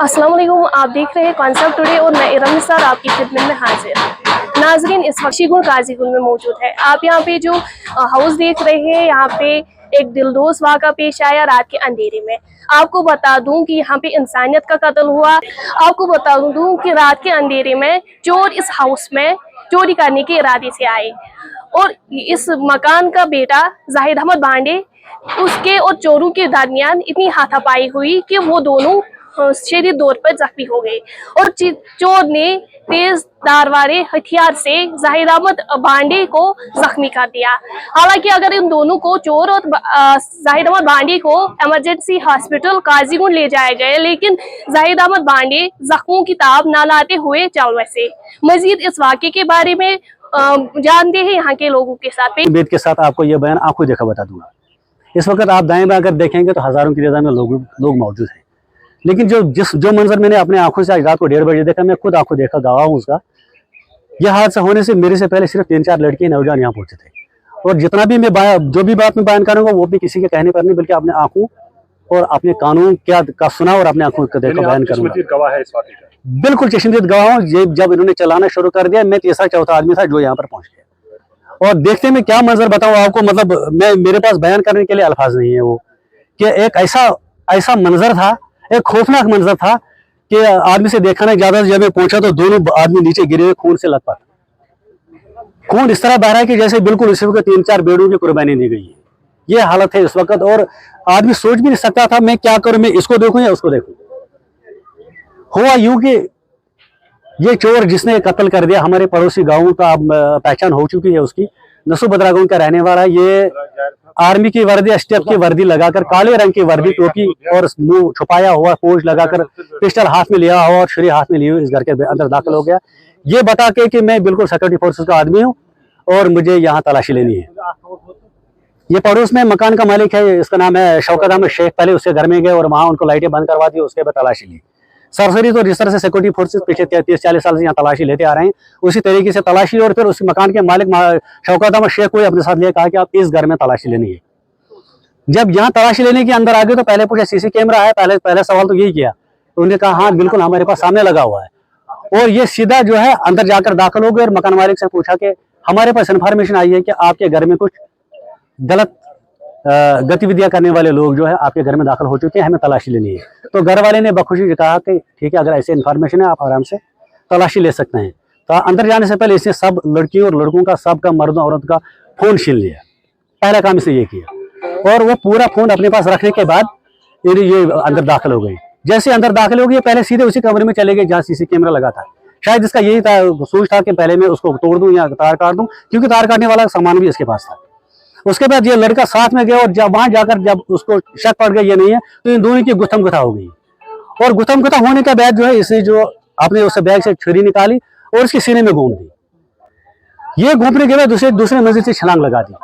अस्सलाम वालेकुम। आप देख रहे हैं कॉन्सेप्ट टुडे और मैं इरम निसार आपकी खिदमत में हाजिर। नाजरीन, इस वक्त शीगुल काजीगुल में मौजूद है। आप यहाँ पे जो हाउस देख रहे हैं, यहाँ पे एक दिलदोज वाक़ा पेश आया रात के अंधेरे में। आपको बता दूं कि यहाँ पे इंसानियत का कत्ल हुआ। आपको बता दूं कि रात के अंधेरे में चोर इस हाउस में चोरी करने के इरादे से आए और इस मकान का बेटा जाहिद अहमद बांडे, उसके और चोरों के दरमियान इतनी हाथापाई हुई कि वो दोनों शदीद तौर पर जख्मी हो गए और चोर ने तेज धार वाले हथियार से जाहिद अहमद बांडे को जख्मी कर दिया। हालांकि अगर इन दोनों को, चोर और जाहिद अहमद बांडे को, इमरजेंसी हॉस्पिटल काजीगुंड ले जाया गया, लेकिन जाहिद अहमद बांडे जख्मों की ताब न लाते हुए चल बसे। मजीद इस वाक़े के बारे में जानते हैं यहाँ के लोगों के साथ। बेद के साथ आपको यह बयान आंखों देखा बता दूंगा। इस वक्त आप दाएं बाएं अगर देखेंगे तो हजारों की तादाद में लोग मौजूद हैं, लेकिन जो मंजर मैंने अपने आंखों से आज रात को 1:30 बजे देखा, मैं खुद आंखों देखा, गवाह हूँ उसका। यह हादसा होने से मेरे से पहले सिर्फ 3-4 लड़के नौजवान यहाँ पहुंचे थे, और जितना भी मैं जो भी बात में बयान करूंगा वो भी किसी के कहने पर नहीं, बल्कि अपने आंखों और अपने कानून का सुना और अपने आंखों का देखा बयान करूंगा। बिल्कुल चश्मदीद गवाह हूँ। जब इन्होंने चलाना शुरू कर दिया, मैं तीसरा चौथा आदमी था जो यहाँ पर पहुंच गया। और देखते में क्या मंजर बताऊं आपको, मतलब मेरे पास बयान करने के लिए अल्फाज नहीं है। वो कि एक ऐसा मंजर था, एक खौफनाक मंजर था कि आदमी से देखा नहीं। ज्यादा जब मैं पहुंचा तो दोनों आदमी नीचे गिरे हुए खून से लथपथ। खून इस तरह बह रहा है कि जैसे बिल्कुल इसी वक्त 3-4 बेड़ों की कुर्बानी दी गई है। ये हालत है इस वक्त, और आदमी सोच भी नहीं सकता था मैं क्या करूं, मैं इसको देखूं या उसको देखूं। हुआ यूं कि ये चोर जिसने कत्ल कर दिया, हमारे पड़ोसी गांवों का पहचान हो चुकी है उसकी, नसू बदरागों का रहने वाला। ये आर्मी की वर्दी, स्टेप की वर्दी लगाकर, काले रंग की वर्दी, टोपी और मुंह छुपाया हुआ, पोज लगाकर, पिस्टल हाथ में लिया और छुरी हाथ में लिए हुए इस घर के अंदर दाखिल हो गया, ये बता के कि मैं बिल्कुल सिक्योरिटी फोर्सेस का आदमी हूँ और मुझे यहाँ तलाशी लेनी है। ये पड़ोस में मकान का मालिक है, इसका नाम है शौकत अहमद शेख। पहले उसके घर में गए और वहां उनको लाइटें बंद करवा दी, उसके बाद तलाशी ली। सरसरी तो जिस तरह से सिक्योरिटी फोर्सेस पिछले 30-40 साल से यहाँ तलाशी लेते आ रहे हैं, उसी तरीके से तलाशी। और फिर उस मकान के मालिक शौकत अहमद शेख को अपने साथ लिया, कहा कि आप इस घर में तलाशी लेनी है। जब यहाँ तलाशी लेने के अंदर आ गए तो पहले पूछा सीसी कैमरा है, पहले सवाल तो यही किया। तो उन्होंने कहा हाँ बिल्कुल हमारे पास सामने लगा हुआ है। और ये सीधा जो है अंदर जाकर दाखिल हो गए और मकान मालिक से पूछा कि हमारे पास इन्फॉर्मेशन आई है कि आपके घर में कुछ गलत गतिविधियां करने वाले लोग जो है आपके घर में दाखिल हो चुके हैं, हमें तलाशी लेनी है। तो घर वाले ने बखुशी कहा कि ठीक है, अगर ऐसे इन्फॉर्मेशन है आप आराम से तलाशी ले सकते हैं। तो अंदर जाने से पहले इसने सब लड़कियों और लड़कों का, सबका, मर्दों औरत का फोन छीन लिया। पहला काम इसने ये किया, और वो पूरा फोन अपने पास रखने के बाद ये अंदर दाखिल हो गई। जैसे अंदर दाखिल हो गई, पहले सीधे उसी कमरे में चले गए जहाँ सीसी कैमरा लगा था। शायद इसका यही था, सोच था कि पहले मैं उसको तोड़ दूं या तार काट दूं, क्योंकि तार काटने वाला सामान भी इसके पास था। उसके बाद ये लड़का साथ में गया, और जब वहां जाकर जब उसको शक पड़ गया ये नहीं है, तो इन दोनों की गुत्थम गुथा हो गई। और गुत्थम गुथा होने के बाद जो है इसने जो अपने उस बैग से छुरी निकाली और उसके सीने में घूम दी। ये घूमने के बाद दूसरे मंजिल से छलांग लगा दी।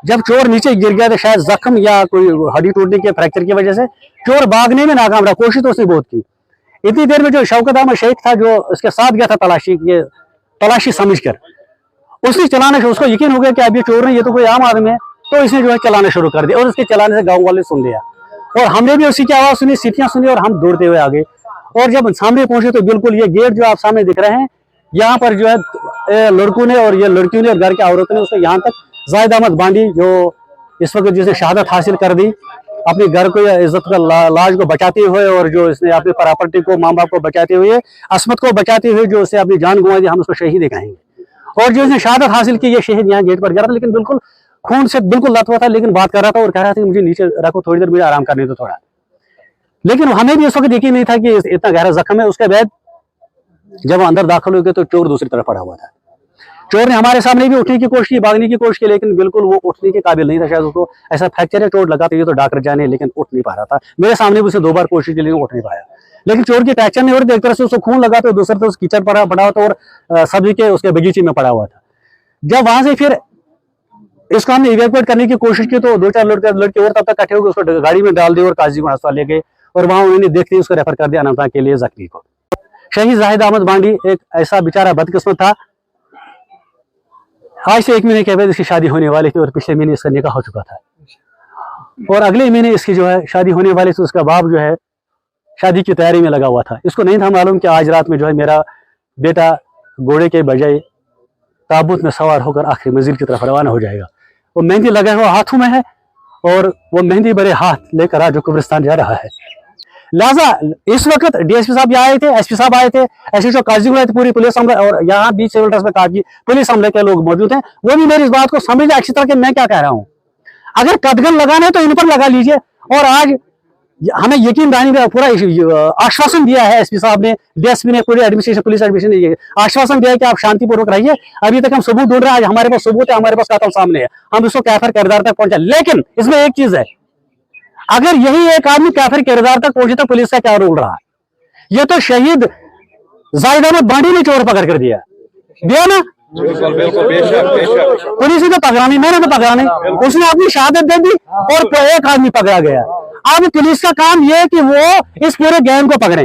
जब चोर नीचे गिर गया तो शायद जख्म या कोई हड्डी टूटने के फ्रैक्चर की वजह से चोर भागने में नाकाम रहा। कोशिश तो उसने बहुत की। इतनी देर में जो शौकत अहमद शेख था जो उसके साथ गया था तलाशी समझकर, उसने चलाना, उसको यकीन हो गया कि अब ये चोर नहीं, ये तो कोई आम आदमी है। तो इसने जो है चलाना शुरू कर दिया, और उसके चलाने से गांव वाले सुन लिया, और हमने भी उसी की आवाज सुनी, सीटियां सुनी, और हम दौड़ते हुए आ गए। और जब सामने पहुंचे तो बिल्कुल ये गेट जो आप सामने दिख रहे हैं, यहाँ पर जो है लड़कों ने और ये लड़कियों ने और घर की औरतों ने उसको यहाँ तक जाहिद अहमद बांडी, जो इस वक्त जिसने शहादत हासिल कर दी, अपने घर को या इज्जत का लाज को बचाते हुए, और जो इसने अपनी प्रॉपर्टी को, माँ बाप को बचाते हुए, अस्मत को बचाते हुए जो उसने अपनी जान गंवा दी, हम उसको शहीद ही कहेंगे। और जो इसने शहादत हासिल की, ये शहीद यहाँ गेट पर गिरा था, लेकिन बिल्कुल खून से बिल्कुल लथपथ था, लेकिन बात कर रहा था और कह रहा था कि मुझे नीचे रखो, थोड़ी देर मुझे आराम करने दो थोड़ा। लेकिन हमें भी उस वक्त यकीन नहीं था कि इतना गहरा जख्म है। उसके बाद जब अंदर दाखिल हो गए तो चोर दूसरी तरफ पड़ा हुआ था। चोर ने हमारे सामने भी उठने की कोशिश की, भागने की कोशिश की, लेकिन बिल्कुल वो उठने के काबिल नहीं था। शायद उसको ऐसा फ्रैक्चर है, चोट लगा तो ये तो डॉक्टर जाने, लेकिन उठ नहीं पा रहा था। मेरे सामने भी उसे 2 बार कोशिश की, लेकिन उठ नहीं पाया। लेकिन चोर की पहचान नहीं हो रही थी। एक तरह से उसको खून लगा तो दूसरी तरफ कीचड़ पड़ा हुआ था, और सब्जी के उसके बगीचे में पड़ा हुआ था। जब वहां से फिर इसको हमने इवैक्यूएट करने की कोशिश की तो 2-4 लड़के और तब तक इकट्ठे हो गए, उसको गाड़ी में डाल दिए और काजीगुंड अस्पताल ले गए, और वहां उन्होंने देखते ही उसको रेफर कर दिया अनंतनाग के लिए जख्मी को। शहीद जाहिद अहमद बांडी एक ऐसा बेचारा बदकिस्मत था। आज से 1 महीने के बाद इसकी शादी होने वाली थी, और पिछले महीने इसका निकाह हो चुका था, और अगले महीने इसकी जो है शादी होने वाली थी। उसका बाप जो है शादी की तैयारी में लगा हुआ था। इसको नहीं था मालूम कि आज रात में जो है मेरा बेटा घोड़े के बजाय ताबूत में सवार होकर आखिरी मंजिल की तरफ रवाना हो जाएगा। वो मेहंदी लगा हुआ हाथों में है और वो मेहंदी भरे हाथ लेकर आज कब्रिस्तान जा रहा है। लिहाजा इस वक्त डीएसपी साहब यहाँ आए थे, एसपी साहब आए थे, एसएचओ काजीगुंड आए थे, पूरी पुलिस अमला और यहाँ बीच सिविल ड्रेस में काफी पुलिस अमले के लोग मौजूद हैं। वो भी मेरी इस बात को समझ अच्छी तरह कि मैं क्या कह रहा हूँ। अगर कदगन लगाना है तो इन पर लगा लीजिए। और आज हमें यकीन दहानी पूरा आश्वासन दिया है एसपी साहब ने, डीएसपी ने, पूरी एडमिनिस्ट्रेशन, पुलिस एडमिनिस्ट्रेशन ने ये आश्वासन दिया है कि आप शांतिपूर्वक रहिए। अभी तक हम सबूत ढूंढ रहे हैं, आज हमारे पास सबूत है, हमारे पास कातल सामने है, हम इसको कैफर किरदार तक पहुंचा। लेकिन इसमें एक चीज है, अगर यही एक आदमी कैफर किरदार तक पहुंचे तो पुलिस का क्या रोल रहा? ये तो शहीद जाहिद अहमद बांडी ने चोर पकड़ कर दिया ना, पुलिस ने तो पकड़ा नहीं, मैंने तो पकड़ा नहीं, उसने अपनी शहादत दे दी और एक आदमी पकड़ा गया। अब पुलिस का काम यह है कि वो इस पूरे गैंग को पकड़े।